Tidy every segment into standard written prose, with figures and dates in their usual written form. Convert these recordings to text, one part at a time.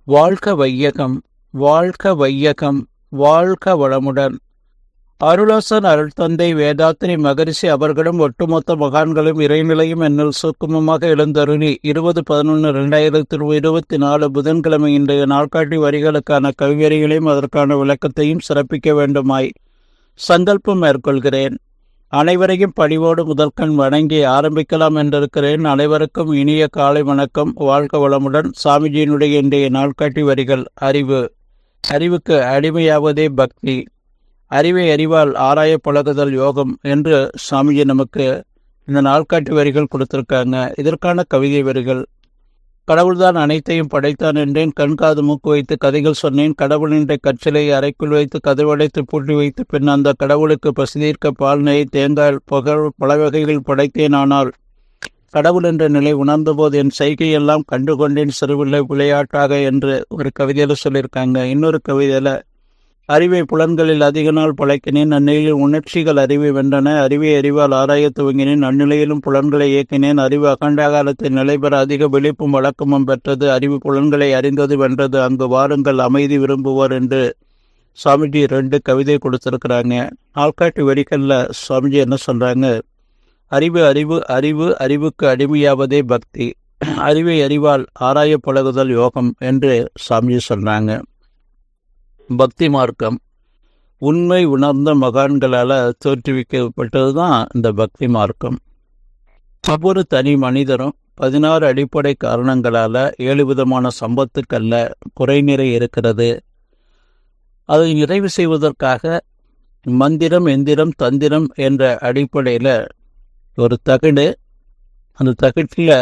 வாழ்க வையகம், வாழ்க வையகம், வாழ்க வளமுடன். அருளாசன் அருள் தந்தை வேதாத்திரி மகரிஷி அவர்களும் ஒட்டுமொத்த மகான்களும் இறைநிலையும் என்னுள் சூக்குமமாக எழுந்தருளி 20/11/2024 புதன்கிழமை இன்றைய நாள்காட்டி வரிகளுக்கான கவிவரிகளையும் அதற்கான விளக்கத்தையும் சிறப்பிக்க வேண்டுமாய் சங்கல்பம் மேற்கொள்கிறேன். அனைவரையும் பணிவோடு முதற்கண் வணங்கி ஆரம்பிக்கலாம் என்றிருக்கிறேன். அனைவருக்கும் இனிய காலை வணக்கம். வாழ்க வளமுடன். சாமிஜியினுடைய இன்றைய நாள்காட்டி வரிகள். அறிவுக்கு அடிமையாவதே பக்தி, அறிவை அறிவால் ஆராய பழகுதல் யோகம் என்று சாமிஜி நமக்கு இந்த நாள்காட்டி வரிகள் கொடுத்திருக்காங்க. இதற்கான கவிதை வரிகள். கடவுள்தான் அனைத்தையும் படைத்தான் என்றேன், கண்காது மூக்கு வைத்து கதைகள் சொன்னேன். கடவுளின் கற்சிலையை அறைக்குள் வைத்து கதவடைத்து பூட்டி வைத்து பின் அந்த கடவுளுக்கு பசிதீர்க்க பால் நெய் தேங்காய் பல வகைகள் படைத்தேன். ஆனால் கடவுள் என்ற நிலை உணர்ந்தபோது என் செய்கையெல்லாம் கண்டுகொண்டேன் சிறுவில்லை விளையாட்டாக என்று ஒரு கவிதையில் சொல்லியிருக்காங்க. இன்னொரு கவிதையில், அறிவை புலன்களில் அதிக நாள் பழக்கினேன், அந்நிலையில் உணர்ச்சிகள் அறிவை வென்றன. அறிவை அறிவால் ஆராய துவங்கினேன், அந்நிலையிலும் புலன்களை இயக்கினேன். அறிவு அகண்டாகாலத்தில் நிலைபெற அதிக விழிப்பும் வழக்கமும் பெற்றது. அறிவு புலன்களை அறிந்தது வென்றது. அங்கு வாருங்கள் அமைதி விரும்புவோர் என்று சுவாமிஜி 2 கவிதை கொடுத்துருக்குறாங்க. நாள்காட்டி வரிகளில் சுவாமிஜி என்ன சொல்கிறாங்க? அறிவுக்கு அடிமையாவதே பக்தி, அறிவை அறிவால் ஆராய பழகுதல் யோகம் என்று சுவாமிஜி சொல்கிறாங்க. பக்தி மார்க்கம் உண்மை உணர்ந்த மகான்களால் தோற்றுவிக்கப்பட்டது தான் இந்த பக்தி மார்க்கம். ஒவ்வொரு தனி மனிதரும் 16 அடிப்படை காரணங்களால் 7 விதமான சம்பத்துக்கல்ல குறைநிறை இருக்கிறது. அதை நிறைவு செய்வதற்காக மந்திரம், எந்திரம், தந்திரம் என்ற அடிப்படையில் ஒரு தகடு, அந்த தகட்டில்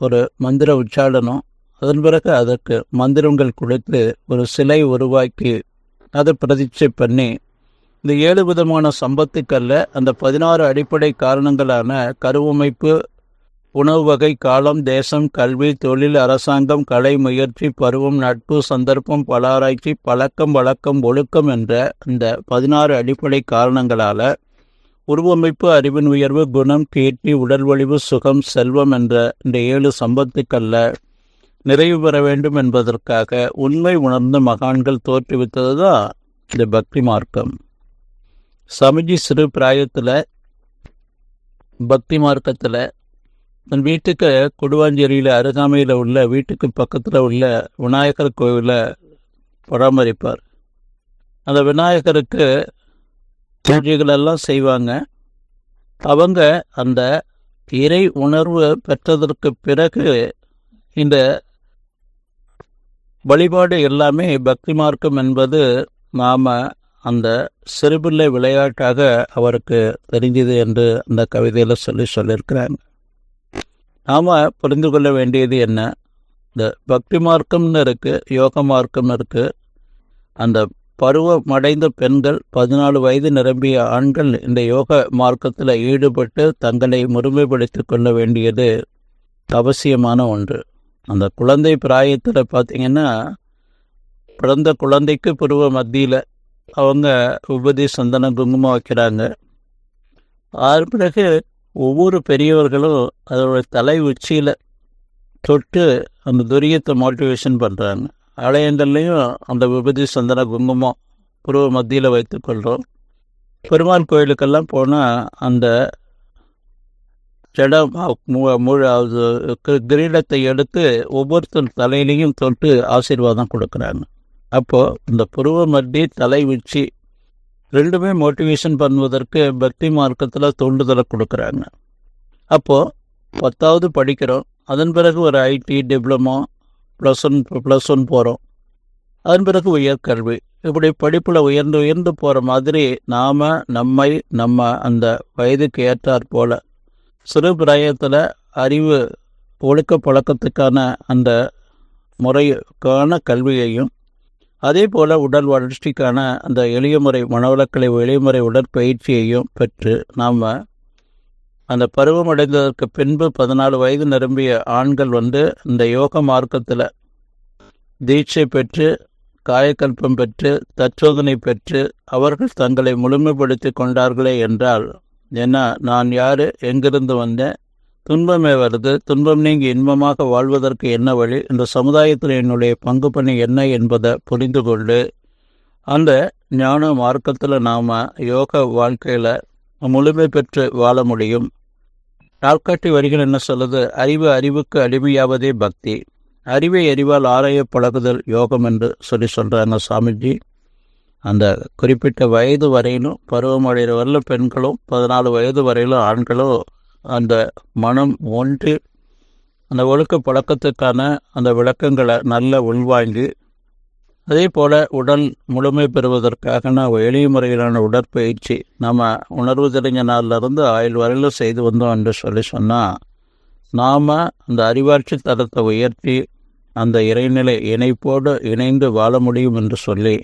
ஒரு மந்திர உச்சாடனம், அதன் பிறகு அதற்கு மந்திரங்கள் கொடுத்து ஒரு சிலை உருவாக்கி அதை பிரதிஷ்டை பண்ணி இந்த 7 விதமான சம்பத்துக்கல்ல அந்த 16 அடிப்படை காரணங்களான கருவமைப்பு, உணவு வகை, காலம், தேசம், கல்வி, தொழில், அரசாங்கம், கலை, முயற்சி, பருவம், நட்பு, சந்தர்ப்பம், பலாராய்ச்சி, பழக்கம், வழக்கம், ஒழுக்கம் என்ற இந்த 16 அடிப்படை காரணங்களால் உருவமைப்பு, அறிவின் உயர்வு, குணம், கீர்த்தி, உடல் வலிவு, சுகம், செல்வம் என்ற இந்த 7 சம்பத்துக்கல்ல நிறைவு பெற வேண்டும் என்பதற்காக உண்மை உணர்ந்த மகான்கள் தோற்றுவித்தது தான் இந்த பக்தி மார்க்கம். சாமிஜி சிறு பிராயத்தில் பக்தி மார்க்கத்தில் தன் வீட்டுக்கு கொடுவாஞ்சேரியில் அருகாமையில் உள்ள வீட்டுக்கு பக்கத்தில் உள்ள விநாயகர் கோவிலை பராமரிப்பார். அந்த விநாயகருக்கு பூஜைகளெல்லாம் செய்வாங்க. அவங்க அந்த இறை உணர்வு பெற்றதற்கு பிறகு இந்த வழிபாடு எல்லாமே பக்தி மார்க்கம் என்பது நாம் அந்த சிறுபிள்ளை விளையாட்டாக அவருக்கு தெரிஞ்சது என்று அந்த கவிதையில் சொல்லியிருக்கிறாங்க. நாம் புரிந்து கொள்ள வேண்டியது என்ன? இந்த பக்தி மார்க்கம்னு இருக்குது, யோக மார்க்கம்னு இருக்குது. அந்த பருவமடைந்த பெண்கள், 14 வயது நிரம்பிய ஆண்கள் இந்த யோக மார்க்கத்தில் ஈடுபட்டு தங்களை முழுமைப்படுத்தி கொள்ள வேண்டியது அவசியமான ஒன்று. அந்த குழந்தை பிராயத்தில் பார்த்திங்கன்னா, பிறந்த குழந்தைக்கு பருவ மத்தியில் அவங்க உபதி, சந்தனம், குங்குமம் வைக்கிறாங்க. அதன் பிறகு ஒவ்வொரு பெரியவர்களும் அதோட தலை உச்சியில் தொட்டு அந்த துரியத்தை மோட்டிவேஷன் பண்ணுறாங்க. ஆலயங்கள்லேயும் அந்த உபதி, சந்தன, குங்குமம் பருவ மத்தியில் வைத்துக்கொள்கிறோம். பெருமாள் கோயிலுக்கெல்லாம் போனால் அந்த ஜடம் கிரீடத்தை எடுத்து ஒவ்வொருத்தர் தலையிலையும் தொட்டு ஆசீர்வாதம் கொடுக்குறாங்க. அப்போது இந்த புருவ மத்தி, தலை உச்சி ரெண்டுமே மோட்டிவேஷன் பண்ணுவதற்கு பக்தி மார்க்கத்தில் தூண்டுதலை கொடுக்குறாங்க. அப்போது 10வது படிக்கிறோம். அதன் பிறகு ஒரு ஐடி, டிப்ளமோ, +1 போகிறோம். அதன் பிறகு உயர்கல்வி. இப்படி படிப்பில் உயர்ந்து போகிற மாதிரி நாம் நம்ம அந்த வயதுக்கு ஏற்றாற் போல சிறு பிராயத்தில் அறிவு, ஒழுக்க பழக்கத்துக்கான அந்த முறைக்கான கல்வியையும், அதே போல் உடல் வளர்ச்சிக்கான அந்த எளிய முறை மனவளக்கலை, எளியமுறை உடற்பயிற்சியையும் பெற்று நாம் அந்த பருவமடைந்ததற்கு பின்பு 14 வயது நிரம்பிய ஆண்கள் இந்த யோக மார்க்கத்தில் தீட்சை பெற்று, காயக்கல்பம் பெற்று, தற்சோதனை பெற்று அவர்கள் தங்களை முழுமைப்படுத்தி கொண்டார்களே என்றால், ஏன்னா நான் யார், எங்கிருந்து வந்தேன், துன்பமே வருது, துன்பம் நீங்கி இன்பமாக வாழ்வதற்கு என்ன வழி, இந்த சமுதாயத்தில் என்னுடைய பங்கு பணி என்ன என்பதை புரிந்து கொண்டு அந்த ஞான மார்க்கத்தில் நாம் யோக வாழ்க்கையில் முழுமை பெற்று வாழ முடியும். நாட்காட்டி வரிகள் என்ன சொல்லுது? அறிவுக்கு அடிமையாவதே பக்தி, அறிவை அறிவால் ஆராய பழகுதல் யோகம் என்று சொல்கிறாங்க சாமிஜி. அந்த குறிப்பிட்ட வயது வரையிலும் பருவமடைகிற வரலும் பெண்களும் 14 வயது வரையிலும் ஆண்களும் அந்த மனம் ஒன்று அந்த ஒழுக்க பழக்கத்துக்கான அந்த விளக்கங்களை நல்ல உள்வாங்கி, அதே போல் உடல் முழுமை பெறுவதற்காக எளிய முறையிலான உடற்பயிற்சி நம்ம உணர்வு தெரிஞ்ச நாளிலிருந்து ஆயுள் வரையிலும் செய்து வந்தோம் என்று சொன்னால் நாம் அந்த அறிவாட்சி தரத்தை உயர்த்தி அந்த இறைநிலை இணைப்போடு இணைந்து வாழ முடியும் என்று சொல்லி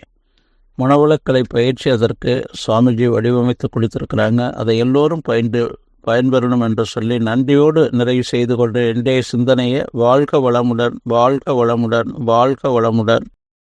மனவளக்கலை பயிற்சி அதற்கு சுவாமிஜி வடிவமைத்து கொடுத்திருக்கிறாங்க. அதை எல்லோரும் பயன்பெறணும் என்று சொல்லி நன்றியோடு நிறைவு செய்து கொண்டு இன்றைய சிந்தனையை வாழ்க வளமுடன், வாழ்க வளமுடன், வாழ்க வளமுடன்.